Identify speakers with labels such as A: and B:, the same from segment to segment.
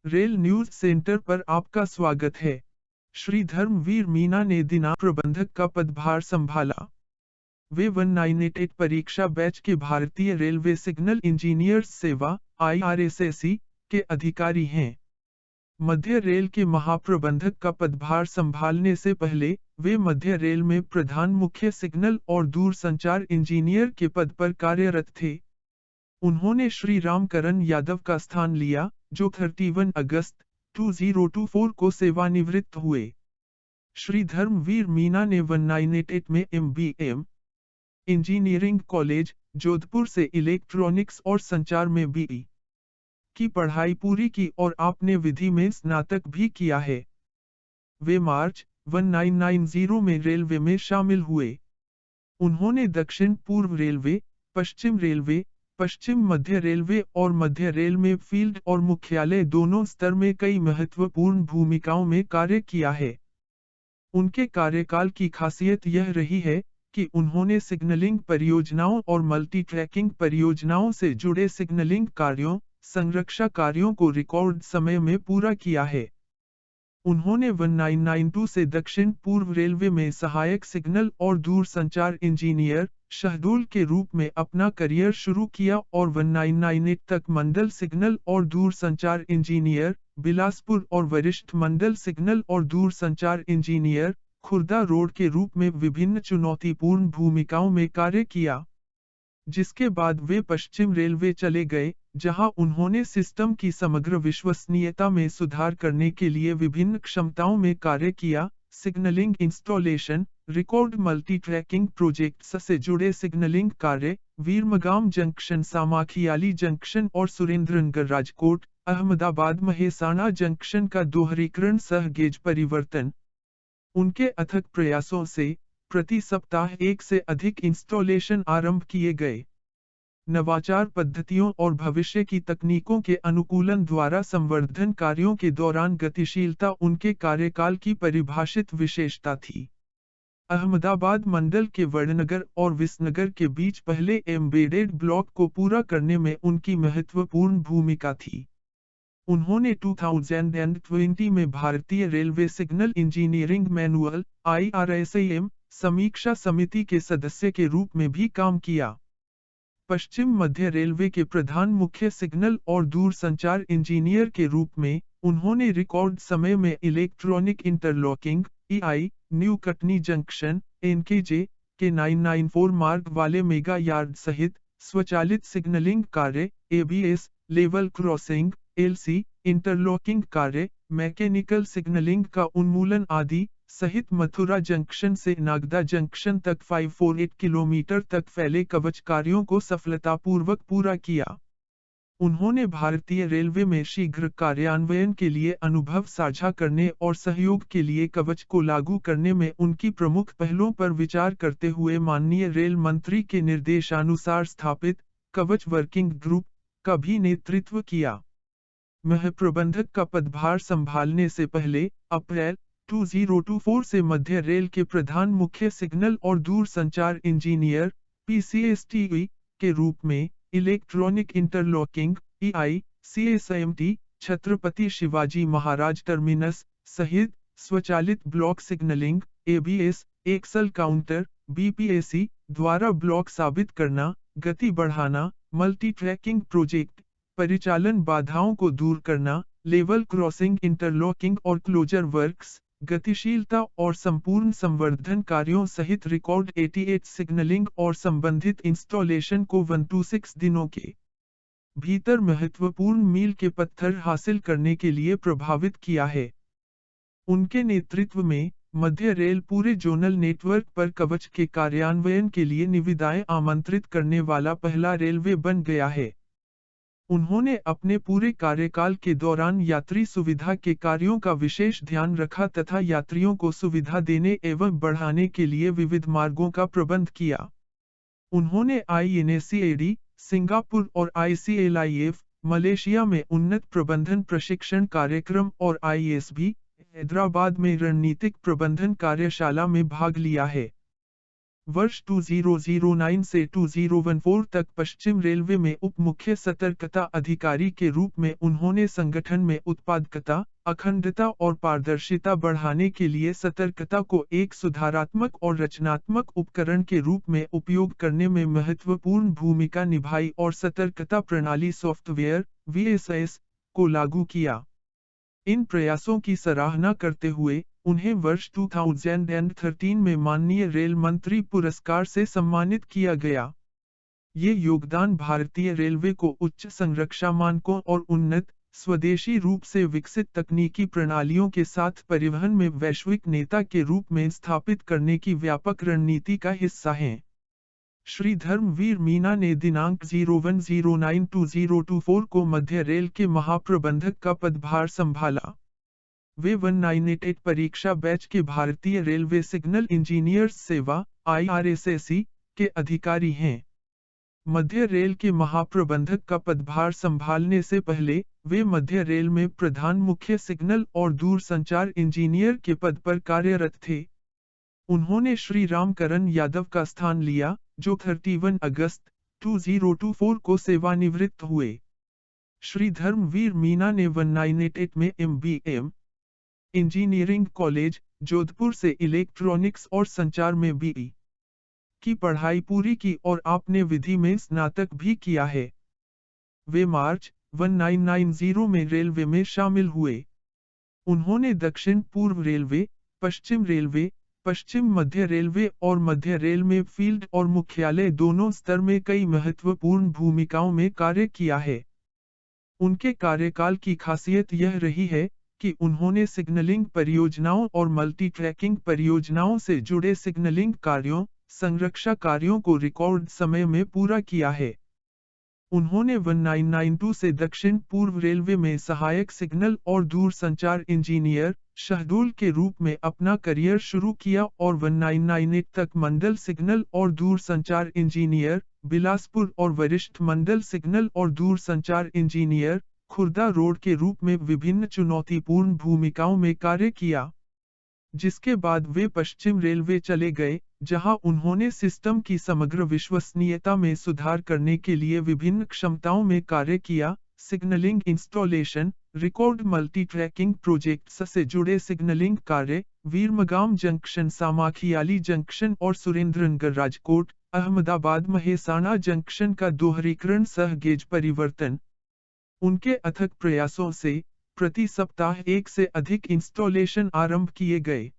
A: Rail news centre पर आपका स्वागत है। श्री धर्मवीर मीना ने दिना प्रबंधक का पदभार संभाला। वे 1988 परीक्षा बैच के भारतीय रेलवे सिग्नल इंजीनियर्स सेवा IRSSE के अधिकारी हैं। मध्य रेल के महाप्रबंधक का पदभार संभालने से पहले वे मध्य रेल में प्रधान मुख्य सिग्नल और दूरसंचार इंजीनियर के पद पर कार्यरत थे। उन्होंने श्री रामकरण यादव का स्थान लिया, जो 31 अगस्त 2024 को सेवानिवृत्त हुए। श्री धर्मवीर मीना ने 1988 में MBA इंजीनियरिंग कॉलेज, जोधपुर से इलेक्ट्रॉनिक्स और संचार में BE की पढ़ाई पूरी की और आपने विधि में स्नातक भी किया है। वे मार्च 1990 में रेलवे में शामिल हुए। उन्होंने दक्षिण पूर्व रेलवे, पश्चिम रेलवे, पश्चिम मध्य रेलवे और मध्य रेल में फील्ड और मुख्यालय दोनों स्तर में कई महत्वपूर्ण भूमिकाओं में कार्य किया है। उनके कार्यकाल की खासियत यह रही है कि उन्होंने सिग्नलिंग परियोजनाओं और मल्टी ट्रैकिंग परियोजनाओं से जुड़े सिग्नलिंग कार्यों, संरक्षा कार्यों को रिकॉर्ड समय में पूरा किया है। उन्होंने 1992 से दक्षिण पूर्व रेलवे में सहायक सिग्नल और दूरसंचार इंजीनियर, शहडोल के रूप में अपना करियर शुरू किया और 1998 तक मंडल सिग्नल और दूरसंचार इंजीनियर, बिलासपुर और वरिष्ठ मंडल सिग्नल और दूरसंचार इंजीनियर, खुर्दा रोड के रूप में विभिन्न चुनौतीपूर्ण भूमिकाओं में कार्य किया। जिसके बाद वे पश्चिम रेलवे चले गए, जहां उन्होंने सिस्टम की समग्र विश्वसनीयता में सुधार करने के लिए विभिन्न क्षमताओं में कार्य किया। Signalling installation, record multi tracking projects से जुड़े सिग्नलिंग कार्य, वीरमगाम जंक्शन, सामाखियाली जंक्शन और सुरेंद्रनगर राजकोट, अहमदाबाद महेसाणा जंक्शन का दोहरीकरण सह गेज परिवर्तन। उनके अथक प्रयासों से प्रति सप्ताह 1 से अधिक इंस्टॉलेशन आरंभ किए गए। नवाचार पद्धतियों और भविष्य की तकनीकों के अनुकूलन द्वारा संवर्धन कार्यों के दौरान गतिशीलता उनके कार्यकाल की परिभाषित विशेषता थी। अहमदाबाद मंडल के वडनगर और विसनगर के बीच पहले एम्बेडेड ब्लॉक को पूरा करने में उनकी महत्वपूर्ण भूमिका थी। उन्होंने 2020 में भारतीय railway signal engineering manual IRSAM समीक्षा समिति के सदस्य के रूप में भी काम किया। पश्चिम मध्य रेलवे के प्रधान मुख्य सिग्नल और दूरसंचार इंजीनियर के रूप में उन्होंने रिकॉर्ड समय में electronic interlocking EI, new Katni junction NKJ के 994 मार्ग वाले मेगा यार्ड सहित स्वचालित सिग्नलिंग कार्य ABS, level crossing LC, interlocking कार्य, मैकेनिकल सिग्नलिंग का उन्मूलन आदि सहित मथुरा जंक्शन से नागदा जंक्शन तक 548 किलोमीटर तक फैले कवच कार्यों को सफलतापूर्वक पूरा किया। उन्होंने भारतीय रेलवे में शीघ्र कार्यान्वयन के लिए अनुभव साझा करने और सहयोग के लिए कवच को लागू करने में उनकी प्रमुख पहलों पर विचार करते हुए माननीय रेल मंत्री के निर्देशानुसार स्थापित कवच वर्किंग ग्रुप का भी नेतृत्व किया। महाप्रबंधक का पदभार संभालने से पहले अप्रैल 2024 से मध्य रेल के प्रधान मुख्य सिग्नल और दूरसंचार इंजीनियर PCSTE के रूप में electronic interlocking EI, CSIMT, Chhatrapati Shivaji Maharaj terminus सहित स्वचालित block signalling ABS, axle counter BPAC द्वारा ब्लॉक साबित करना, गति बढ़ाना, मल्टी ट्रैकिंग प्रोजेक्ट, परिचालन बाधाओं को दूर करना, लेवल क्रॉसिंग इंटरलॉकिंग और क्लोजर वर्क्स, गतिशीलता और संपूर्ण संवर्धन कार्यों सहित रिकॉर्ड 88 सिग्नलिंग और संबंधित इंस्टॉलेशन को 126 दिनों के भीतर महत्वपूर्ण मील के पत्थर हासिल करने के लिए प्रभावित किया है। उनके नेतृत्व में मध्य रेल पूरे जोनल नेटवर्क पर कवच के कार्यान्वयन के लिए निविदाएं आमंत्रित करने वाला पहला रेलवे बन गया है। उन्होंने अपने पूरे कार्यकाल के दौरान यात्री सुविधा के कार्यों का विशेष ध्यान रखा तथा यात्रियों को सुविधा देने एवं बढ़ाने के लिए विविध मार्गों का प्रबंध किया। उन्होंने INACAD, सिंगापुर और ICLIF, मलेशिया में उन्नत प्रबंधन प्रशिक्षण कार्यक्रम और ISB, हैदराबाद में रणनीतिक प्रबंधन कार्यशाला में भाग लिया है। वर्ष 2009 से 2014 तक पश्चिम रेलवे में उप मुख्य सतर्कता अधिकारी के रूप में उन्होंने संगठन में उत्पादकता, अखंडता और पारदर्शिता बढ़ाने के लिए सतर्कता को एक सुधारात्मक और रचनात्मक उपकरण के रूप में उपयोग करने में महत्वपूर्ण भूमिका निभाई और सतर्कता प्रणाली सॉफ्टवेयर (VSS) को लागू किया। इन प्रयासों की सराहना करते हुए उन्हें वर्ष 2013 में माननीय रेल मंत्री पुरस्कार से सम्मानित किया गया। ये योगदान भारतीय रेलवे को उच्च संरक्षा मानकों और उन्नत, स्वदेशी रूप से विकसित तकनीकी प्रणालियों के साथ परिवहन में वैश्विक नेता के रूप में स्थापित करने की व्यापक रणनीति का हिस्सा हैं। श्री धर्मवीर मीना ने दिनांक 0109-2024 को मध्य रेल के महाप्रबंधक का पदभार संभाला। वे 1988 परीक्षा बैच के भारतीय रेलवे सिग्नल इंजीनियर्स सेवा (IRSSE) के अधिकारी हैं। मध्य रेल के महाप्रबंधक का पदभार संभालने से पहले वे मध्य रेल में प्रधान मुख्य सिग्नल और दूरसंचार इंजीनियर के पद पर कार्यरत थे। उन्होंने श्री रामकरण यादव का स्थान लिया, जो 31 अगस्त 2024 को सेवानिवृत्त हुए। श्री धर्मवीर मीना ने 1988 में MBA इंजीनियरिंग कॉलेज, जोधपुर से इलेक्ट्रॉनिक्स और संचार में BE की पढ़ाई पूरी की और आपने विधि में स्नातक भी किया है। वे मार्च 1990 में रेलवे में शामिल हुए। उन्होंने दक्षिण पूर्व रेलवे, पश्चिम रेलवे, पश्चिम मध्य रेलवे और मध्य रेल में फील्ड और मुख्यालय दोनों स्तर में कई महत्वपूर्ण भूमिकाओं में कार्य किया है। उनके कार्यकाल की खासियत यह रही है कि उन्होंने सिग्नलिंग परियोजनाओं और मल्टी ट्रैकिंग परियोजनाओं से जुड़े सिग्नलिंग कार्यों, संरक्षा कार्यों को रिकॉर्ड समय में पूरा किया है। उन्होंने 1992 से दक्षिण पूर्व रेलवे में सहायक सिग्नल और दूरसंचार इंजीनियर शहडोल के रूप में अपना करियर शुरू किया और 1998 तक मंडल सिग्नल और दूरसंचार इंजीनियर बिलासपुर और वरिष्ठ मंडल सिग्नल और दूरसंचार इंजीनियर खुर्दा रोड के रूप में विभिन्न चुनौतीपूर्ण भूमिकाओं में कार्य किया। जिसके बाद वे पश्चिम रेलवे चले गए, जहां उन्होंने सिस्टम की समग्र विश्वसनीयता में सुधार करने के लिए विभिन्न क्षमताओं में कार्य किया। Signalling installation, record multi tracking projects से जुड़े सिग्नलिंग कार्य, वीरमगाम जंक्शन, सामाखियाली जंक्शन और सुरेंद्रनगर राजकोट, अहमदाबाद महेसाणा जंक्शन का दोहरीकरण सह गेज परिवर्तन। उनके अथक प्रयासों से प्रति सप्ताह 1 से अधिक इंस्टॉलेशन आरंभ किए गए।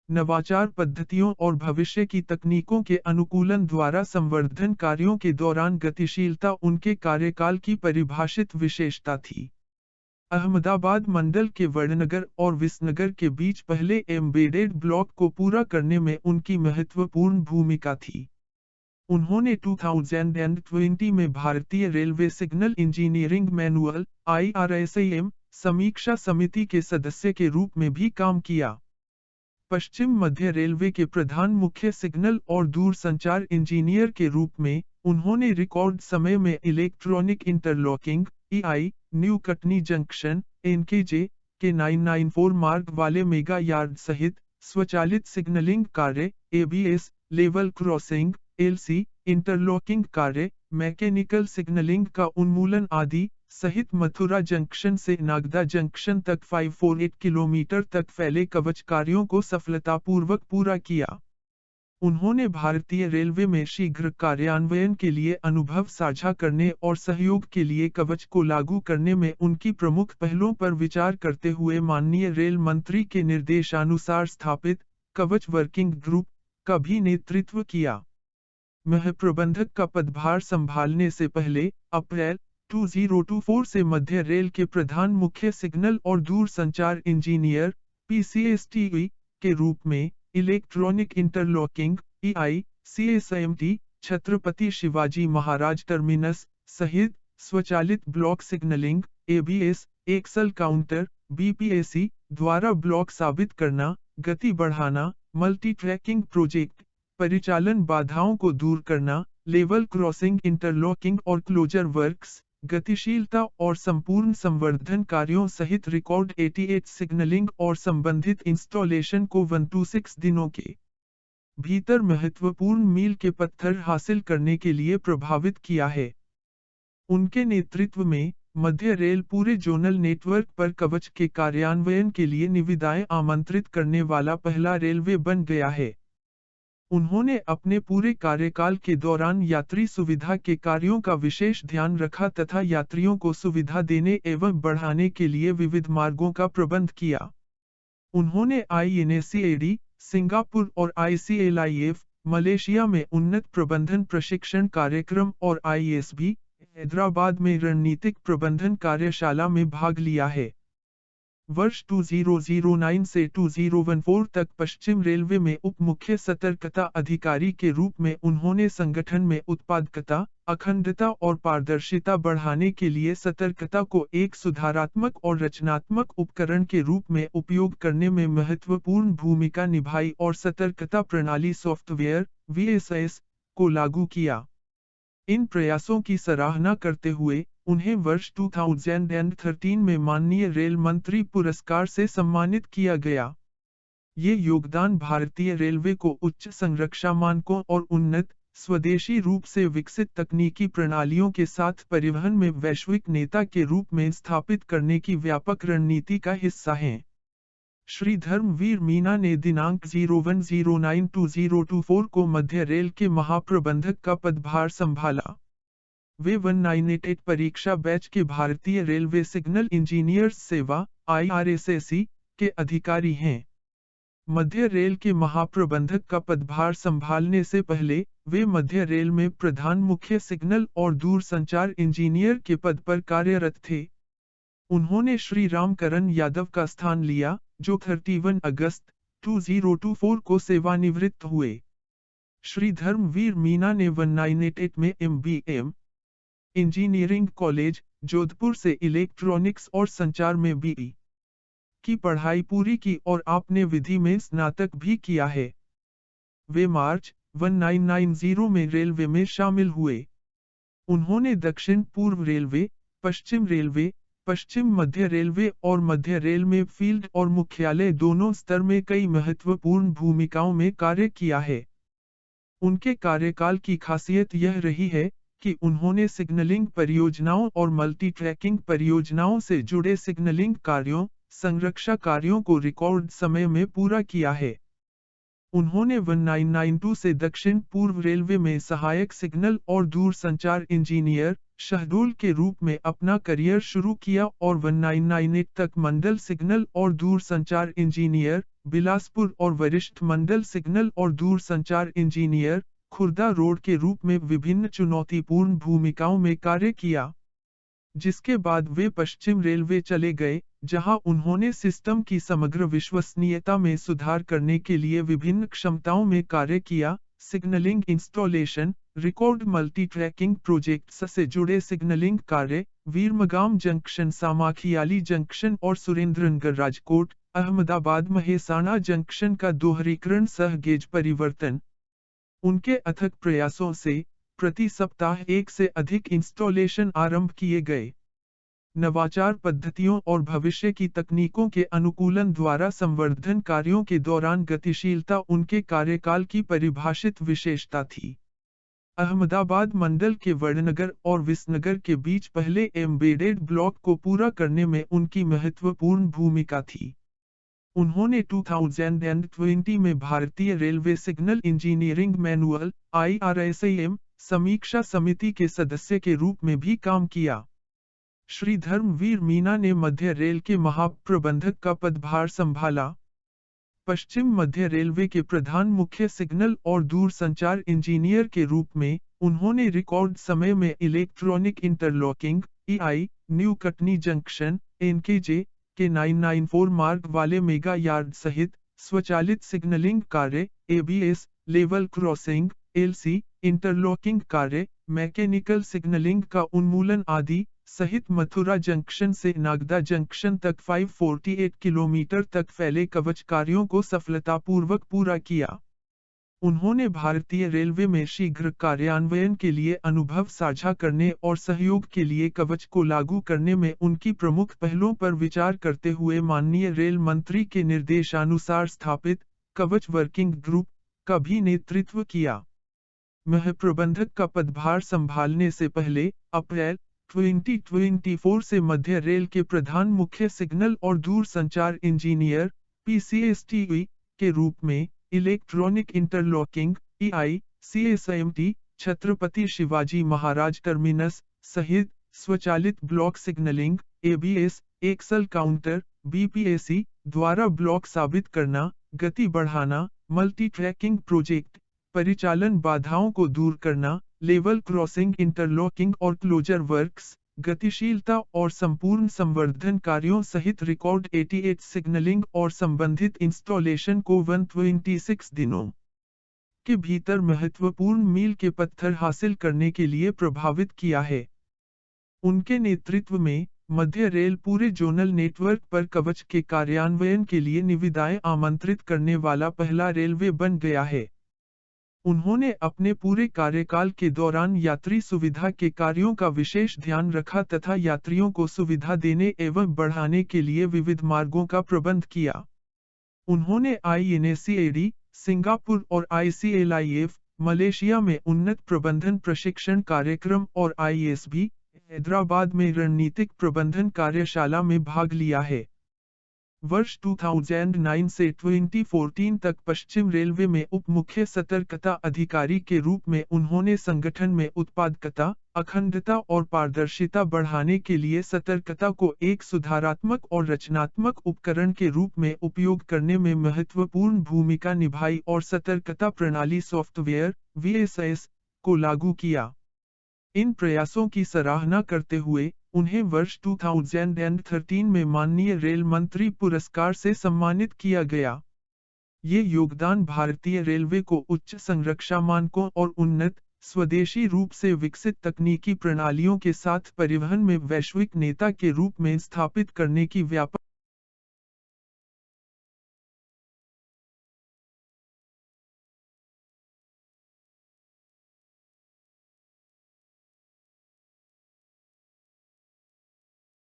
A: नवाचार पद्धतियों और भविष्य की तकनीकों के अनुकूलन द्वारा संवर्धन कार्यों के दौरान गतिशीलता उनके कार्यकाल की परिभाषित विशेषता थी। अहमदाबाद मंडल के वडनगर और विसनगर के बीच पहले एम्बेडेड ब्लॉक को पूरा करने में उनकी महत्वपूर्ण भूमिका थी। उन्होंने 2020 में भारतीय railway signal engineering manual (IRSAM) समीक्षा समिति के सदस्य के रूप में भी काम किया। पश्चिम मध्य रेलवे के प्रधान मुख्य सिग्नल और दूरसंचार इंजीनियर के रूप में उन्होंने रिकॉर्ड समय में electronic interlocking (EI), new Katni junction (NKJ) के 994 मार्ग वाले मेगा यार्ड सहित स्वचालित सिग्नलिंग कार्य (ABS), level crossing (LC), interlocking कार्य, मैकेनिकल सिग्नलिंग का उन्मूलन आदि सहित मथुरा जंक्शन से नागदा जंक्शन तक 548 किलोमीटर तक फैले कवच कार्यों को सफलतापूर्वक पूरा किया। उन्होंने भारतीय रेलवे में शीघ्र कार्यान्वयन के लिए अनुभव साझा करने और सहयोग के लिए कवच को लागू करने में उनकी प्रमुख पहलों पर विचार करते हुए माननीय रेल मंत्री के निर्देशानुसार स्थापित कवच वर्किंग ग्रुप का भी नेतृत्व किया। महाप्रबंधक का पदभार संभालने से पहले अप्रैल 2024 से मध्य रेल के प्रधान मुख्य सिग्नल और दूरसंचार इंजीनियर (PCSTE) के रूप में electronic interlocking (EI), CSIMT, Chhatrapati Shivaji Maharaj terminus सहित स्वचालित block signalling (ABS), axle counter (BPAC) द्वारा ब्लॉक साबित करना, गति बढ़ाना, मल्टी ट्रैकिंग प्रोजेक्ट, परिचालन बाधाओं को दूर करना, लेवल क्रॉसिंग इंटरलॉकिंग और क्लोजर वर्क्स, गतिशीलता और संपूर्ण संवर्धन कार्यों सहित रिकॉर्ड 88 सिग्नलिंग और संबंधित इंस्टॉलेशन को 126 दिनों के भीतर महत्वपूर्ण मील के पत्थर हासिल करने के लिए प्रभावित किया है। उनके नेतृत्व में मध्य रेल पूरे जोनल नेटवर्क पर कवच के कार्यान्वयन के लिए निविदाएं आमंत्रित करने वाला पहला रेलवे बन गया है। उन्होंने अपने पूरे कार्यकाल के दौरान यात्री सुविधा के कार्यों का विशेष ध्यान रखा तथा यात्रियों को सुविधा देने एवं बढ़ाने के लिए विविध मार्गों का प्रबंध किया। उन्होंने INACAD, सिंगापुर और ICLIF, मलेशिया में उन्नत प्रबंधन प्रशिक्षण कार्यक्रम और ISB, हैदराबाद में रणनीतिक प्रबंधन कार्यशाला में भाग लिया है। वर्ष 2009 से 2014 तक पश्चिम रेलवे में उप मुख्य सतर्कता अधिकारी के रूप में उन्होंने संगठन में उत्पादकता, अखंडता और पारदर्शिता बढ़ाने के लिए सतर्कता को एक सुधारात्मक और रचनात्मक उपकरण के रूप में उपयोग करने में महत्वपूर्ण भूमिका निभाई और सतर्कता प्रणाली सॉफ्टवेयर VSS को लागू किया। इन प्रयासों की सराहना करते हुए उन्हें वर्ष 2013 में माननीय रेल मंत्री पुरस्कार से सम्मानित किया गया। ये योगदान भारतीय रेलवे को उच्च संरक्षा मानकों और उन्नत, स्वदेशी रूप से विकसित तकनीकी प्रणालियों के साथ परिवहन में वैश्विक नेता के रूप में स्थापित करने की व्यापक रणनीति का हिस्सा हैं। श्री धर्मवीर मीना ने दिनांक 0109-2024 को मध्य रेल के महाप्रबंधक का पदभार संभाला। वे 1988 परीक्षा बैच के भारतीय रेलवे सिग्नल इंजीनियर्स सेवा IRSAC के अधिकारी हैं। मध्य रेल के महाप्रबंधक का पदभार संभालने से पहले वे मध्य रेल में प्रधान मुख्य सिग्नल और दूरसंचार इंजीनियर के पद पर कार्यरत थे। उन्होंने श्री रामकरण यादव का स्थान लिया, जो 31 अगस्त 2024 को सेवानिवृत्त हुए। श्री धर्मवीर मीना ने 1988 में MBA इंजीनियरिंग कॉलेज, जोधपुर से इलेक्ट्रॉनिक्स और संचार में BE की पढ़ाई पूरी की और आपने विधि में स्नातक भी किया है। वे मार्च 1990 में रेलवे में शामिल हुए। उन्होंने दक्षिण पूर्व रेलवे, पश्चिम रेलवे, पश्चिम मध्य रेलवे और मध्य रेल में फील्ड और मुख्यालय दोनों स्तर में कई महत्वपूर्ण भूमिकाओं में कार्य किया है। उनके कार्यकाल की खासियत यह रही है कि उन्होंने सिग्नलिंग परियोजनाओं और मल्टी ट्रैकिंग परियोजनाओं से जुड़े सिग्नलिंग कार्यों, संरक्षा कार्यों को रिकॉर्ड समय में पूरा किया है। उन्होंने 1992 से दक्षिण पूर्व रेलवे में सहायक सिग्नल और दूरसंचार इंजीनियर, शहडोल के रूप में अपना करियर शुरू किया और 1998 तक मंडल सिग्नल और दूरसंचार इंजीनियर, बिलासपुर और वरिष्ठ मंडल सिग्नल और दूरसंचार इंजीनियर, खुर्दा रोड के रूप में विभिन्न चुनौतीपूर्ण भूमिकाओं में कार्य किया। जिसके बाद वे पश्चिम रेलवे चले गए, जहां उन्होंने सिस्टम की समग्र विश्वसनीयता में सुधार करने के लिए विभिन्न क्षमताओं में कार्य किया। Signalling installation, record multi tracking projects से जुड़े सिग्नलिंग कार्य, वीरमगाम जंक्शन, सामाखियाली जंक्शन और सुरेंद्रनगर राजकोट, अहमदाबाद महेसाणा जंक्शन का दोहरीकरण सह गेज परिवर्तन। उनके अथक प्रयासों से प्रति सप्ताह 1 से अधिक इंस्टॉलेशन आरंभ किए गए। नवाचार पद्धतियों और भविष्य की तकनीकों के अनुकूलन द्वारा संवर्धन कार्यों के दौरान गतिशीलता उनके कार्यकाल की परिभाषित विशेषता थी। अहमदाबाद मंडल के वडनगर और विसनगर के बीच पहले एम्बेडेड ब्लॉक को पूरा करने में उनकी महत्वपूर्ण भूमिका थी। उन्होंने 2020 में भारतीय railway signal engineering manual IRSAM समीक्षा समिति के सदस्य के रूप में भी काम किया। श्री धर्मवीर मीना ने मध्य रेल के महाप्रबंधक का पदभार संभाला। पश्चिम मध्य रेलवे के प्रधान मुख्य सिग्नल और दूरसंचार इंजीनियर के रूप में उन्होंने रिकॉर्ड समय में electronic interlocking EI, new Katni junction NKJ के 994 मार्ग वाले मेगा यार्ड सहित स्वचालित सिग्नलिंग कार्य ABS, level crossing LC, interlocking कार्य, मैकेनिकल सिग्नलिंग का उन्मूलन आदि सहित मथुरा जंक्शन से नागदा जंक्शन तक 548 किलोमीटर तक फैले कवच कार्यों को सफलतापूर्वक पूरा किया। उन्होंने भारतीय रेलवे में शीघ्र कार्यान्वयन के लिए अनुभव साझा करने और सहयोग के लिए कवच को लागू करने में उनकी प्रमुख पहलों पर विचार करते हुए माननीय रेल मंत्री के निर्देशानुसार स्थापित कवच वर्किंग ग्रुप का भी नेतृत्व किया। महाप्रबंधक का पदभार संभालने से पहले अप्रैल 2024 से मध्य रेल के प्रधान मुख्य सिग्नल और दूरसंचार इंजीनियर (PCSTE) के रूप में electronic interlocking (EICSIMT) Chhatrapati Shivaji Maharaj terminus सहित स्वचालित block signalling (ABS) axle counter (BPAC) द्वारा ब्लॉक साबित करना, गति बढ़ाना, मल्टी ट्रैकिंग प्रोजेक्ट, परिचालन बाधाओं को दूर करना, लेवल क्रॉसिंग इंटरलॉकिंग और क्लोजर वर्क्स, गतिशीलता और संपूर्ण संवर्धन कार्यों सहित रिकॉर्ड 88 सिग्नलिंग और संबंधित इंस्टॉलेशन को 126 दिनों के भीतर महत्वपूर्ण मील के पत्थर हासिल करने के लिए प्रभावित किया है। उनके नेतृत्व में मध्य रेल पूरे जोनल नेटवर्क पर कवच के कार्यान्वयन के लिए निविदाएं आमंत्रित करने वाला पहला रेलवे बन गया है। उन्होंने अपने पूरे कार्यकाल के दौरान यात्री सुविधा के कार्यों का विशेष ध्यान रखा तथा यात्रियों को सुविधा देने एवं बढ़ाने के लिए विविध मार्गों का प्रबंध किया। उन्होंने INACAD, सिंगापुर और ICLIF, मलेशिया में उन्नत प्रबंधन प्रशिक्षण कार्यक्रम और ISB, हैदराबाद में रणनीतिक प्रबंधन कार्यशाला में भाग लिया है। वर्ष 2009 से 2014 तक पश्चिम रेलवे में उप मुख्य सतर्कता अधिकारी के रूप में उन्होंने संगठन में उत्पादकता, अखंडता और पारदर्शिता बढ़ाने के लिए सतर्कता को एक सुधारात्मक और रचनात्मक उपकरण के रूप में उपयोग करने में महत्वपूर्ण भूमिका निभाई और सतर्कता प्रणाली सॉफ्टवेयर (VSS) को लागू किया। इन प्रयासों की सराहना करते हुए उन्हें वर्ष 2013 में माननीय रेल मंत्री पुरस्कार से सम्मानित किया गया। ये योगदान भारतीय रेलवे को उच्च संरक्षा मानकों और उन्नत, स्वदेशी रूप से विकसित तकनीकी प्रणालियों के साथ परिवहन में वैश्विक नेता के रूप में स्थापित करने की व्यापक